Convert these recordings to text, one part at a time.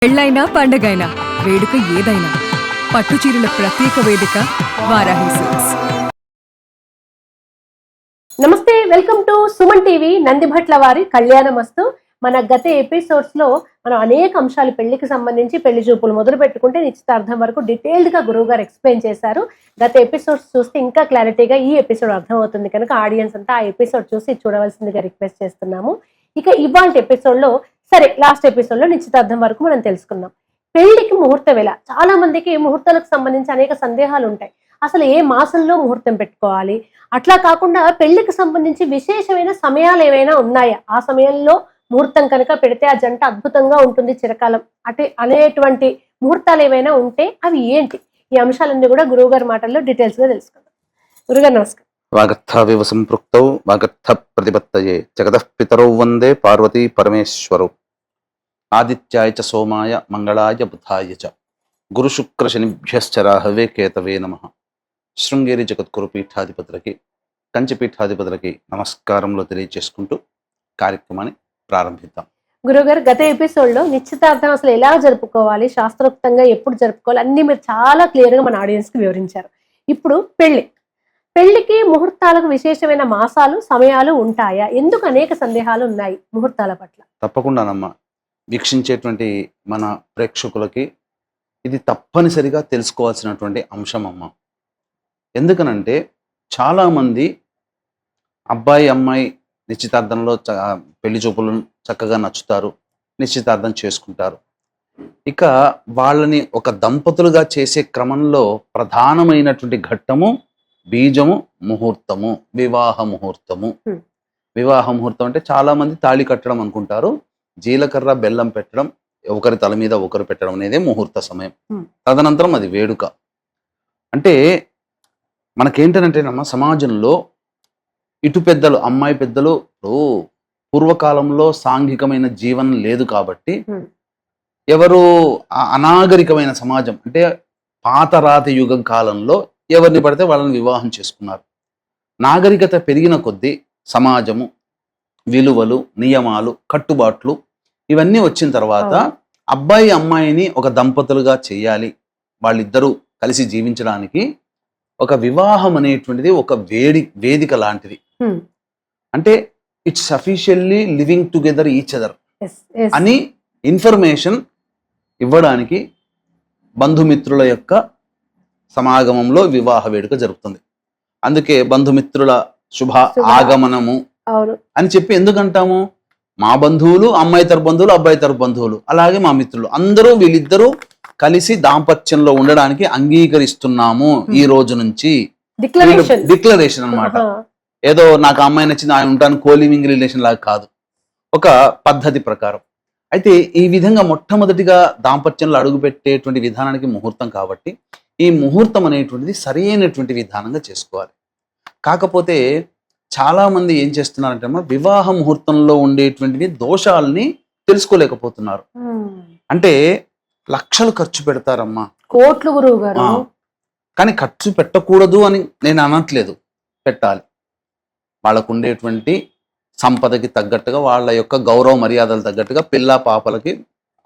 పెళ్ళైనా పండగైనా వేడుక ఏదైనా పట్టుచీరల ప్రత్యేక వేదిక వారాహి సిల్క్స్. నమస్తే, welcome to Suman TV. Nandibhatla వారి కళ్యాణమస్తు. మన గత ఎపిసోడ్స్ లో మనం అనేక అంశాలు పెళ్లికి సంబంధించి పెళ్లి చూపులు మొదలు పెట్టుకుంటే నిశ్చితార్థం వరకు డీటెయిల్డ్ గా గురువు గారు ఎక్స్ప్లెయిన్ చేశారు. గత ఎపిసోడ్స్ చూస్తే ఇంకా క్లారిటీగా ఈ ఎపిసోడ్ అర్థం అవుతుంది కనుక ఆడియన్స్ అంతా ఆ ఎపిసోడ్ చూసి చూడవలసిందిగా రిక్వెస్ట్ చేస్తున్నాము. ఇక ఇవాళ ఎపిసోడ్ లో లాస్ట్ ఎపిసోడ్ లో నిశ్చితార్థం వరకు మనం తెలుసుకున్నాం. పెళ్లికి ముహూర్త వేళ, చాలా మందికి ముహూర్తాలకు సంబంధించి అనేక సందేహాలు ఉంటాయి. అసలు ఏ మాసంలో ముహూర్తం పెట్టుకోవాలి, అట్లా కాకుండా పెళ్లికి సంబంధించి విశేషమైన సమయాలు ఏవైనా ఉన్నాయా, ఆ సమయంలో ముహూర్తం కనుక పెడితే ఆ జంట అద్భుతంగా ఉంటుంది చిరకాలం అనేటువంటి ముహూర్తాలు ఏవైనా ఉంటే అవి ఏంటి, ఈ అంశాలన్నీ కూడా గురువు గారి మాటల్లో డీటెయిల్స్ గా తెలుసుకుందాం. గురుగారు నమస్కారం. వాగర్థావివ సంపృక్తౌ వాగర్థ ప్రతిపత్తయే జగతః పితరౌ వందే పార్వతీ పరమేశ్వరౌ ఆదిత్యాయ చ సోమాయ మంగళాయ బుధాయ చ గురు శుక్ర శనిభ్యశ్చ రాహవే కేతవే నమః. శృంగేరి జగద్గురు పీఠాధిపతులకి, కంచి పీఠాధిపతులకి నమస్కారంలో తెలియజేసుకుంటూ కార్యక్రమాన్ని ప్రారంభిద్దాం. గురుగారు, గత ఎపిసోడ్ లో నిశ్చితార్థం అసలు ఎలా జరుపుకోవాలి, శాస్త్రోక్తంగా ఎప్పుడు జరుపుకోవాలి అన్ని మీరు చాలా క్లియర్ గా మన ఆడియన్స్ కి వివరించారు. ఇప్పుడు పెళ్లికి ముహూర్తాలకు విశేషమైన మాసాలు సమయాలు ఉంటాయా, ఎందుకు అనేక సందేహాలు ఉన్నాయి ముహూర్తాల పట్ల? తప్పకుండానమ్మా, వీక్షించేటువంటి మన ప్రేక్షకులకి ఇది తప్పనిసరిగా తెలుసుకోవాల్సినటువంటి అంశం అమ్మ. ఎందుకనంటే చాలామంది అబ్బాయి అమ్మాయి నిశ్చితార్థంలో పెళ్లి చూపులు చక్కగా నచ్చుతారు, నిశ్చితార్థం చేసుకుంటారు. ఇక వాళ్ళని ఒక దంపతులుగా చేసే క్రమంలో ప్రధానమైనటువంటి ఘట్టము బీజము ముహూర్తము, వివాహ ముహూర్తము. వివాహ ముహూర్తం అంటే చాలా మంది తాళి కట్టడం అనుకుంటారు. జీలకర్ర బెల్లం పెట్టడం, ఒకరి తల మీద ఒకరు పెట్టడం అనేదే ముహూర్త సమయం. తదనంతరం అది వేడుక. అంటే మనకేంటంటేనమ్మా, సమాజంలో ఇటు పెద్దలు, అమ్మాయి పెద్దలు, పూర్వకాలంలో సాంఘికమైన జీవనం లేదు కాబట్టి ఎవరు అనాగరికమైన సమాజం అంటే పాతరాతి యుగం కాలంలో ఎవరిని పడితే వాళ్ళని వివాహం చేసుకున్నారు. నాగరికత పెరిగిన కొద్దీ సమాజము, విలువలు, నియమాలు, కట్టుబాట్లు ఇవన్నీ వచ్చిన తర్వాత అబ్బాయి అమ్మాయిని ఒక దంపతులుగా చేయాలి, వాళ్ళిద్దరూ కలిసి జీవించడానికి ఒక వివాహం అనేటువంటిది ఒక వేదిక లాంటిది. అంటే it's sufficiently living together each other అని ఇన్ఫర్మేషన్ ఇవ్వడానికి బంధుమిత్రుల యొక్క సమాగమంలో వివాహ వేడుక జరుగుతుంది. అందుకే బంధుమిత్రుల శుభ ఆగమనము అని చెప్పి ఎందుకంటాము? మా బంధువులు అమ్మాయి తరపు బంధువులు, అబ్బాయి తరపు బంధువులు, అలాగే మా మిత్రులు అందరూ వీళ్ళిద్దరూ కలిసి దాంపత్యంలో ఉండడానికి అంగీకరిస్తున్నాము ఈ రోజు నుంచి. డిక్లరేషన్ అన్నమాట. ఏదో నాకు అమ్మాయి నచ్చింది ఆయన ఉంటాను కోలివింగ్ రిలేషన్ లాగా కాదు, ఒక పద్ధతి ప్రకారం. అయితే ఈ విధంగా మొట్టమొదటిగా దాంపత్యంలో అడుగుపెట్టేటువంటి విధానానికి ముహూర్తం కాబట్టి ఈ ముహూర్తం అనేటువంటిది సరైనటువంటి విధానంగా చేసుకోవాలి. కాకపోతే చాలా మంది ఏం చేస్తున్నారంటే వివాహ ముహూర్తంలో ఉండేటువంటి దోషాలని తెలుసుకోలేకపోతున్నారు. అంటే లక్షలు ఖర్చు పెడతారమ్మా, కోట్లు గురువు గారు. కానీ ఖర్చు పెట్టకూడదు అని నేను అనట్లేదు, పెట్టాలి. వాళ్ళకు ఉండేటువంటి సంపదకి తగ్గట్టుగా, వాళ్ళ యొక్క గౌరవ మర్యాదలు తగ్గట్టుగా పిల్ల పాపలకి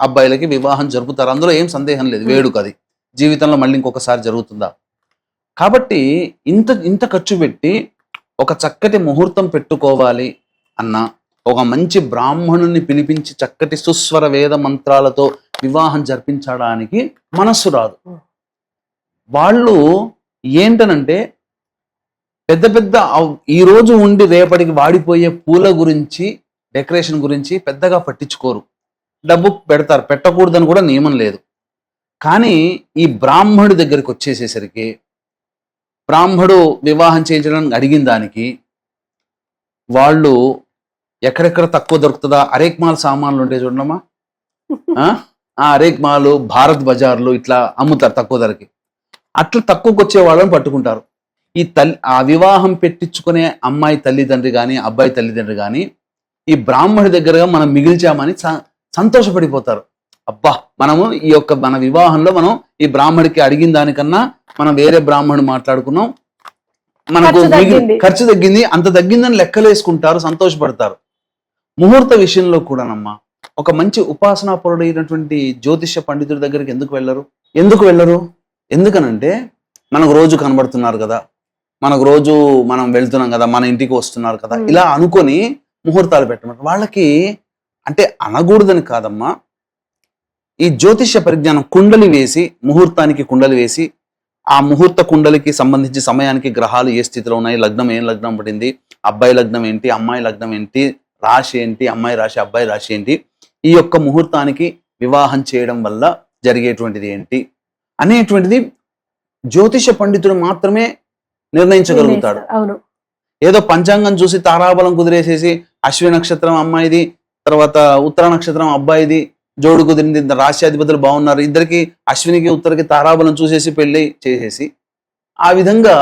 అబ్బాయిలకి వివాహం జరుపుతారు. అందులో ఏం సందేహం లేదు. వేడుక అది జీవితంలో మళ్ళీ ఇంకొకసారి జరుగుతుందా? కాబట్టి ఇంత ఖర్చు పెట్టి ఒక చక్కటి ముహూర్తం పెట్టుకోవాలి అన్న, ఒక మంచి బ్రాహ్మణుని పిలిపించి చక్కటి సుస్వర వేద మంత్రాలతో వివాహం జరిపించడానికి మనస్సు రాదు. వాళ్ళు ఏంటనంటే పెద్ద ఈ రోజు ఉండి రేపటికి వాడిపోయే పూల గురించి, డెకరేషన్ గురించి పెద్దగా పట్టించుకోరు. డబ్బు పెడతారు, పెట్టకూడదని కూడా నియమం లేదు. కానీ ఈ బ్రాహ్మణుడి దగ్గరికి వచ్చేసేసరికి బ్రాహ్మడు వివాహం చేయించడానికి అడిగిన దానికి వాళ్ళు ఎక్కడెక్కడ తక్కువ దొరుకుతుందా, అరేక్మాల్ సామాన్లు ఉంటాయి చూడమ్మా, ఆ అరేక్మాలు, భారత్ బజార్లు ఇట్లా అమ్ముతారు తక్కువ ధరకి. అట్లా తక్కువకి వచ్చే వాళ్ళని పట్టుకుంటారు. ఆ వివాహం పెట్టించుకునే అమ్మాయి తల్లిదండ్రి కానీ అబ్బాయి తల్లిదండ్రి కానీ ఈ బ్రాహ్మణి దగ్గరగా మనం మిగిల్చామని సంతోషపడిపోతారు. అబ్బా, మనము ఈ యొక్క మన వివాహంలో మనం ఈ బ్రాహ్మడికి అడిగిన దానికన్నా మనం వేరే బ్రాహ్మణుడు మాట్లాడుకున్నాం, మనకు ఖర్చు తగ్గింది, అంత తగ్గిందని లెక్కలేసుకుంటారు, సంతోషపడతారు. ముహూర్త విషయంలో కూడానమ్మా ఒక మంచి ఉపాసనాపరుడైనటువంటి జ్యోతిష్య పండితుడి దగ్గరికి ఎందుకు వెళ్ళరు? ఎందుకనంటే మనకు రోజు కనబడుతున్నారు కదా, మనకు రోజు మనం వెళ్తున్నాం కదా, మన ఇంటికి వస్తున్నారు కదా, ఇలా అనుకొని ముహూర్తాలు పెట్టమంటారు. వాళ్ళకి అంటే అనకూడదని కాదమ్మా, ఈ జ్యోతిష్య పరిజ్ఞానం కుండలి వేసి, ముహూర్తానికి కుండలి వేసి, ఆ ముహూర్త కుండలికి సంబంధించి సమయానికి గ్రహాలు ఏ స్థితిలో ఉన్నాయి, లగ్నం ఏం లగ్నం పడింది, అబ్బాయి లగ్నం ఏంటి, అమ్మాయి లగ్నం ఏంటి, రాశి ఏంటి, అమ్మాయి రాశి అబ్బాయి రాశి ఏంటి, ఈ యొక్క ముహూర్తానికి వివాహం చేయడం వల్ల జరిగేటువంటిది ఏంటి అనేటువంటిది జ్యోతిష పండితుడు మాత్రమే నిర్ణయించగలుగుతాడు. అవును. ఏదో పంచాంగం చూసి తారాబలం కుదిరేసేసి అశ్విని నక్షత్రం అమ్మాయిది, తర్వాత ఉత్తర నక్షత్రం అబ్బాయిది జోడు కుదిరింది, రాశ్యాధిపతులు బాగున్నారు, ఇద్దరికి అశ్వినికి ఉత్తరకి తారాబలం చూసేసి పెళ్లి చేసేసి ఆ విధంగా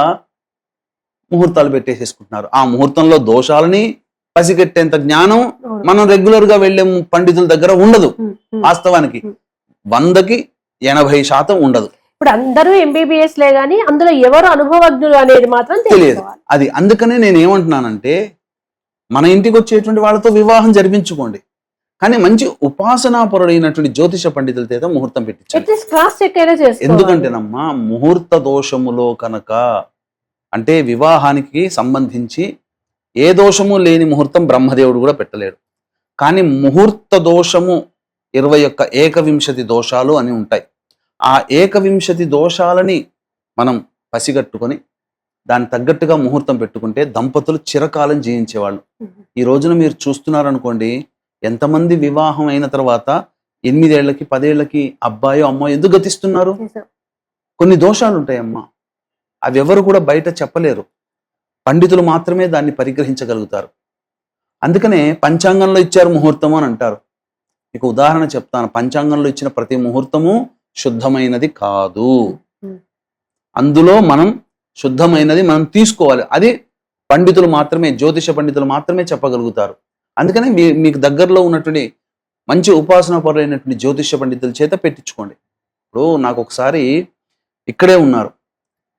ముహూర్తాలు పెట్టేసేసుకుంటున్నారు. ఆ ముహూర్తంలో దోషాలని పసిగట్టేంత జ్ఞానం మనం రెగ్యులర్ గా వెళ్లే పండితుల దగ్గర ఉండదు. వాస్తవానికి 100కి 80% ఉండదు. ఇప్పుడు అందరూ ఎంబీబీఎస్ లే గానీ అందులో ఎవరు అనుభవజ్ఞులు అనేది మాత్రం తెలియదు. అది అందుకనే నేను ఏమంటున్నానంటే, మన ఇంటికి వచ్చేటువంటి వాళ్ళతో వివాహం జరిపించుకోండి, కానీ మంచి ఉపాసనాపరుడైనటువంటి జ్యోతిష పండితుల చేత ముహూర్తం పెట్టించండి. ఎందుకంటేనమ్మా, ముహూర్త దోషములో కనుక అంటే వివాహానికి సంబంధించి ఏ దోషము లేని ముహూర్తం బ్రహ్మదేవుడు కూడా పెట్టలేడు. కానీ ముహూర్త దోషము 21 ఏకవింశతి దోషాలు అని ఉంటాయి. ఆ ఏకవింశతి దోషాలని మనం పసిగట్టుకొని దాన్ని తగ్గట్టుగా ముహూర్తం పెట్టుకుంటే దంపతులు చిరకాలం జీవించేవాళ్ళు. ఈ రోజున మీరు చూస్తున్నారనుకోండి, ఎంతమంది వివాహం అయిన తర్వాత 8 ఏళ్లకి 10 ఏళ్లకి అబ్బాయో అమ్మాయో ఎందుకు గతిస్తున్నారు? కొన్ని దోషాలు ఉంటాయమ్మా, అవి ఎవరు కూడా బయట చెప్పలేరు, పండితులు మాత్రమే దాన్ని పరిగ్రహించగలుగుతారు. అందుకనే పంచాంగంలో ఇచ్చారు ముహూర్తము అని అంటారు. మీకు ఉదాహరణ చెప్తాను. పంచాంగంలో ఇచ్చిన ప్రతి ముహూర్తము శుద్ధమైనది కాదు. అందులో మనం శుద్ధమైనది మనం తీసుకోవాలి. అది పండితులు మాత్రమే, జ్యోతిష పండితులు మాత్రమే చెప్పగలుగుతారు. అందుకనే మీకు దగ్గరలో ఉన్నటువంటి మంచి ఉపాసనాపరులైనటువంటి జ్యోతిష పండితుల చేత పెట్టించుకోండి. ఇప్పుడు నాకు ఒకసారి ఇక్కడే ఉన్నారు,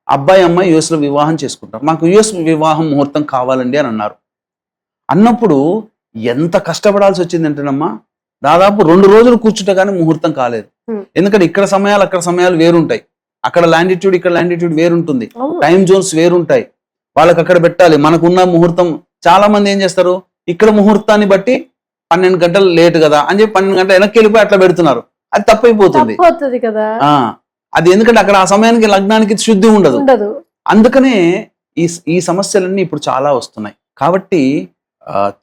అబ్బాయి అమ్మాయి యుఎస్లో వివాహం చేసుకుంటారు. మాకు యుఎస్ వివాహం ముహూర్తం కావాలండి అని అన్నారు. అన్నప్పుడు ఎంత కష్టపడాల్సి వచ్చిందంటేనమ్మా, దాదాపు 2 రోజులు కూర్చుంటే కానీ ముహూర్తం కాలేదు. ఎందుకంటే ఇక్కడ సమయాలు అక్కడ సమయాలు వేరుంటాయి, అక్కడ లాంటిట్యూడ్ ఇక్కడ లాంటిట్యూడ్ వేరుంటుంది, టైం జోన్స్ వేరుంటాయి, వాళ్ళకి అక్కడ పెట్టాలి. మనకున్న ముహూర్తం చాలా మంది ఏం చేస్తారు, ఇక్కడ ముహూర్తాన్ని బట్టి 12 గంటలు లేట్ కదా అని చెప్పి 12 గంటలు వెనక్కి వెళ్ళిపోయి అట్లా పెడుతున్నారు. అది తప్పైపోతుంది కదా. అది ఎందుకంటే అక్కడ ఆ సమయానికి లగ్నానికి శుద్ధి ఉండదు. అందుకనే ఈ సమస్యలన్నీ ఇప్పుడు చాలా వస్తున్నాయి. కాబట్టి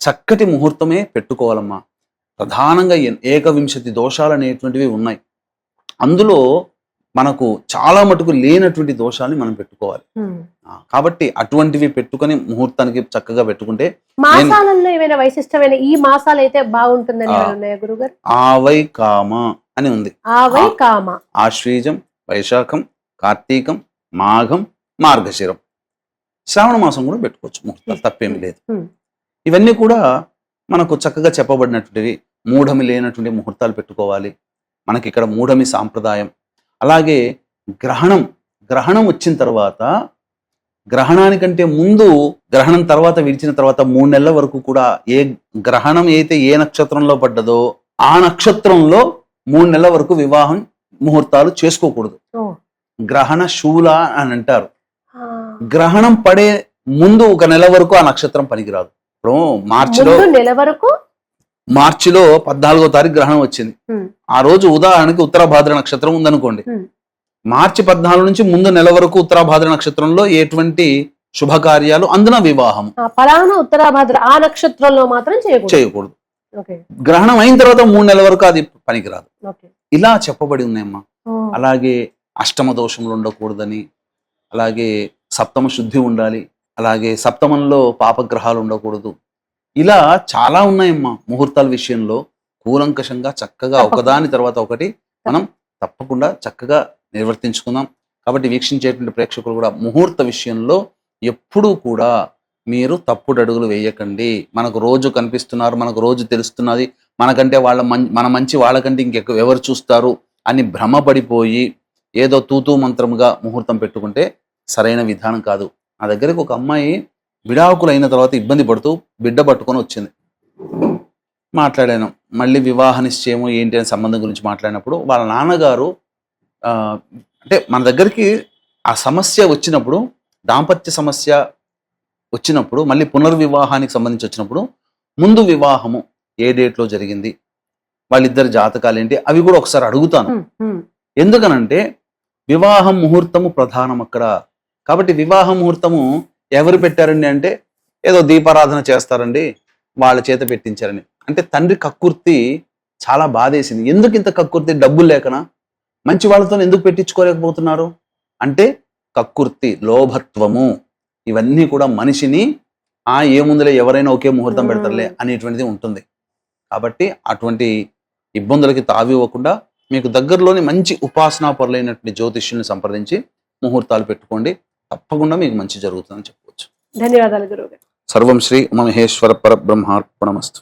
చక్కటి ముహూర్తమే పెట్టుకోవాలమ్మా. ప్రధానంగా ఏకవింశతి దోషాలు అనేటువంటివి ఉన్నాయి. అందులో మనకు చాలా మటుకు లేనటువంటి దోషాలని మనం పెట్టుకోవాలి. కాబట్టి అటువంటివి పెట్టుకొని ముహూర్తానికి చక్కగా పెట్టుకుంటే. మాసాలలో ఏమైనా వైశిష్టమైన ఈ మాసాలు అయితే బాగుంటుందని గురుగారు? ఆవై కామ అని ఉంది. ఆవై కామ, ఆశ్వీజం, వైశాఖం, కార్తీకం, మాఘం, మార్గశిరం, శ్రావణ మాసం కూడా పెట్టుకోవచ్చు ముహూర్తాలు, తప్పేమి లేదు. ఇవన్నీ కూడా మనకు చక్కగా చెప్పబడినటువంటివి. మూఢమి లేనటువంటి ముహూర్తాలు పెట్టుకోవాలి. మనకి ఇక్కడ మూఢమి సాంప్రదాయం. అలాగే గ్రహణం వచ్చిన తర్వాత, గ్రహణానికంటే ముందు, గ్రహణం తర్వాత విడిచిన తర్వాత 3 నెలల వరకు కూడా ఏ గ్రహణం అయితే ఏ నక్షత్రంలో పడ్డదో ఆ నక్షత్రంలో 3 నెలల వరకు వివాహం ముహూర్తాలు చేసుకోకూడదు. గ్రహణ శూల అని అంటారు. గ్రహణం పడే ముందు 1 నెల వరకు ఆ నక్షత్రం పనికిరాదు. ఇప్పుడు మార్చిలో 14వ తారీఖు గ్రహణం వచ్చింది. ఆ రోజు ఉదాహరణకి ఉత్తరాభాద్ర నక్షత్రం ఉందనుకోండి. మార్చి 14 నుంచి ముందు నెల వరకు ఉత్తరాభాద్ర నక్షత్రంలో ఎటువంటి శుభకార్యాలు, అందున వివాహం ఉత్తరాభాద్ర ఆ నక్షత్రంలో మాత్రం చేయకూడదు. గ్రహణం అయిన తర్వాత 3 నెలల వరకు అది పనికిరాదు. ఇలా చెప్పబడి ఉన్నాయమ్మా. అలాగే అష్టమ దోషములు ఉండకూడదని, అలాగే సప్తమ శుద్ధి ఉండాలి, అలాగే సప్తమంలో పాపగ్రహాలు ఉండకూడదు. ఇలా చాలా ఉన్నాయమ్మా. ముహూర్తాల విషయంలో కూలంకషంగా చక్కగా ఒకదాని తర్వాత ఒకటి మనం తప్పకుండా చక్కగా నిర్వర్తించుకుందాం. కాబట్టి వీక్షించేటువంటి ప్రేక్షకులు కూడా ముహూర్త విషయంలో ఎప్పుడూ కూడా మీరు తప్పుడు అడుగులు వేయకండి. మనకు రోజు కనిపిస్తున్నారు, మనకు రోజు తెలుస్తున్నది, మనకంటే మన మంచి వాళ్ళకంటే ఇంకెక్కువ ఎవరు చూస్తారు అని భ్రమపడిపోయి ఏదో తూతూ మంత్రముగా ముహూర్తం పెట్టుకుంటే సరైన విధానం కాదు. నా దగ్గరకు ఒక అమ్మాయి విడాకులు అయిన తర్వాత ఇబ్బంది పడుతూ బిడ్డ పట్టుకొని వచ్చింది. మాట్లాడాను. మళ్ళీ వివాహ నిశ్చయము ఏంటి అనే సంబంధం గురించి మాట్లాడినప్పుడు వాళ్ళ నాన్నగారు అంటే మన దగ్గరికి ఆ సమస్య వచ్చినప్పుడు, దాంపత్య సమస్య వచ్చినప్పుడు, మళ్ళీ పునర్వివాహానికి సంబంధించి వచ్చినప్పుడు ముందు వివాహము ఏ డేట్లో జరిగింది, వాళ్ళిద్దరి జాతకాలు ఏంటి, అవి కూడా ఒకసారి అడుగుతాను. ఎందుకనంటే వివాహం ముహూర్తము ప్రధానం అక్కడ. కాబట్టి వివాహ ముహూర్తము ఎవరు పెట్టారండి అంటే ఏదో దీపారాధన చేస్తారండి, వాళ్ళ చేత పెట్టించారని. అంటే తండ్రి కక్కుర్తి చాలా బాధేసింది. ఎందుకు ఇంత కక్కుర్తి? డబ్బులు లేకనా? మంచి వాళ్ళతో ఎందుకు పెట్టించుకోలేకపోతున్నారు అంటే కక్కుర్తి, లోభత్వము, ఇవన్నీ కూడా మనిషిని ఏముందులే ఎవరైనా ఒకే ముహూర్తం పెడతారులే అనేటువంటిది ఉంటుంది. కాబట్టి అటువంటి ఇబ్బందులకి తావివ్వకుండా మీకు దగ్గరలోని మంచి ఉపాసనా పరులైనటువంటి జ్యోతిష్యుల్ని సంప్రదించి ముహూర్తాలు పెట్టుకోండి. తప్పకుండా మీకు మంచి జరుగుతుందని చెప్పవచ్చు. ధన్యవాదాలు గురువు గారు. సర్వం శ్రీ ఉమామహేశ్వర పరబ్రహ్మార్పణమస్తు.